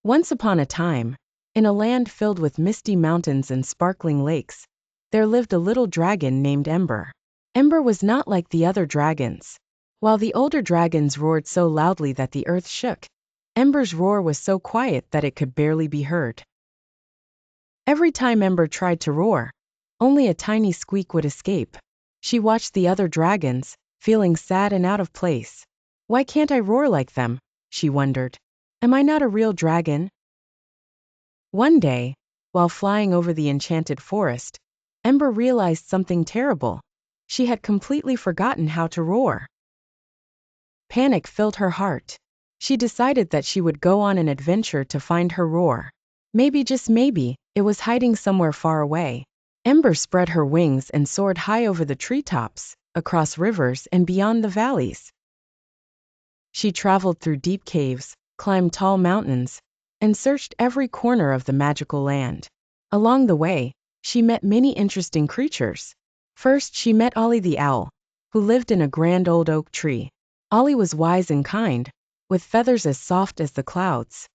Once upon a time, in a land filled with misty mountains and sparkling lakes, there lived a little dragon named Ember. Ember was not like the other dragons. While the older dragons roared so loudly that the earth shook, Ember's roar was so quiet that it could barely be heard. Every time Ember tried to roar, only a tiny squeak would escape. She watched the other dragons, feeling sad and out of place. Why can't I roar like them? She wondered. Am I not a real dragon? One day, while flying over the enchanted forest, Ember realized something terrible. She had completely forgotten how to roar. Panic filled her heart. She decided that she would go on an adventure to find her roar. Maybe, just maybe, it was hiding somewhere far away. Ember spread her wings and soared high over the treetops, across rivers and beyond the valleys. She traveled through deep caves, climbed tall mountains, and searched every corner of the magical land. Along the way, she met many interesting creatures. First, she met Ollie the owl, who lived in a grand old oak tree. Ollie was wise and kind, with feathers as soft as the clouds.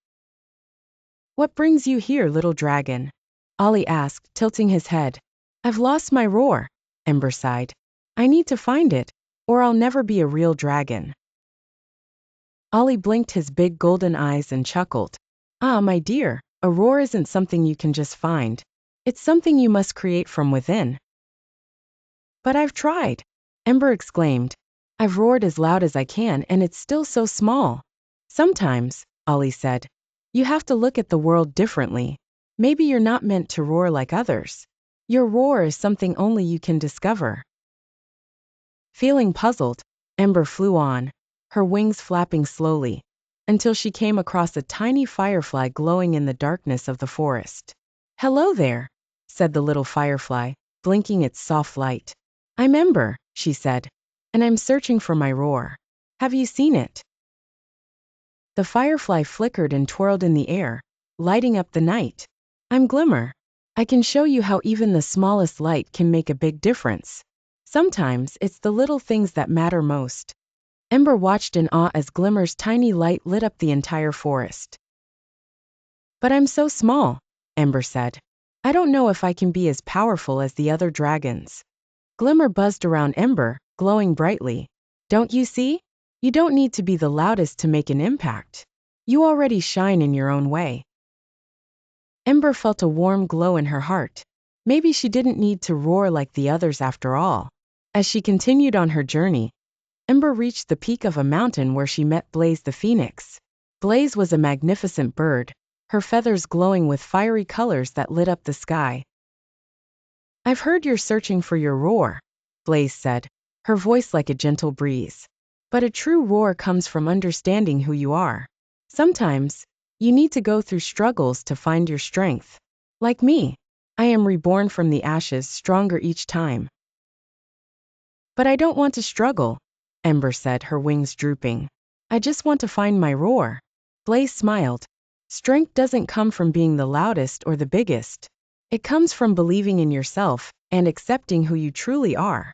What brings you here, little dragon? Ollie asked, tilting his head. I've lost my roar, Ember sighed. I need to find it, or I'll never be a real dragon. Ollie blinked his big golden eyes and chuckled. Ah, my dear, a roar isn't something you can just find. It's something you must create from within. But I've tried, Ember exclaimed. I've roared as loud as I can and it's still so small. Sometimes, Ollie said, you have to look at the world differently. Maybe you're not meant to roar like others. Your roar is something only you can discover. Feeling puzzled, Ember flew on, her wings flapping slowly, until she came across a tiny firefly glowing in the darkness of the forest. Hello there, said the little firefly, blinking its soft light. I'm Ember, she said, and I'm searching for my roar. Have you seen it? The firefly flickered and twirled in the air, lighting up the night. I'm Glimmer. I can show you how even the smallest light can make a big difference. Sometimes it's the little things that matter most. Ember watched in awe as Glimmer's tiny light lit up the entire forest. But I'm so small, Ember said. I don't know if I can be as powerful as the other dragons. Glimmer buzzed around Ember, glowing brightly. Don't you see? You don't need to be the loudest to make an impact. You already shine in your own way. Ember felt a warm glow in her heart. Maybe she didn't need to roar like the others after all. As she continued on her journey, Ember reached the peak of a mountain where she met Blaze the Phoenix. Blaze was a magnificent bird, her feathers glowing with fiery colors that lit up the sky. I've heard you're searching for your roar, Blaze said, her voice like a gentle breeze. But a true roar comes from understanding who you are. Sometimes, you need to go through struggles to find your strength. Like me, I am reborn from the ashes stronger each time. But I don't want to struggle, Ember said, her wings drooping. I just want to find my roar. Blaze smiled. Strength doesn't come from being the loudest or the biggest. It comes from believing in yourself and accepting who you truly are.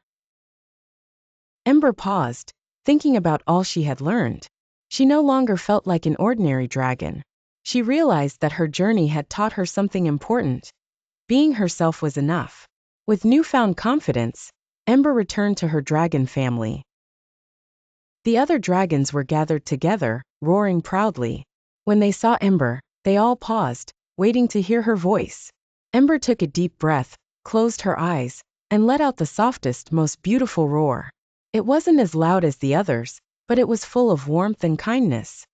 Ember paused, thinking about all she had learned. She no longer felt like an ordinary dragon. She realized that her journey had taught her something important. Being herself was enough. With newfound confidence, Ember returned to her dragon family. The other dragons were gathered together, roaring proudly. When they saw Ember, they all paused, waiting to hear her voice. Ember took a deep breath, closed her eyes, and let out the softest, most beautiful roar. It wasn't as loud as the others, but it was full of warmth and kindness.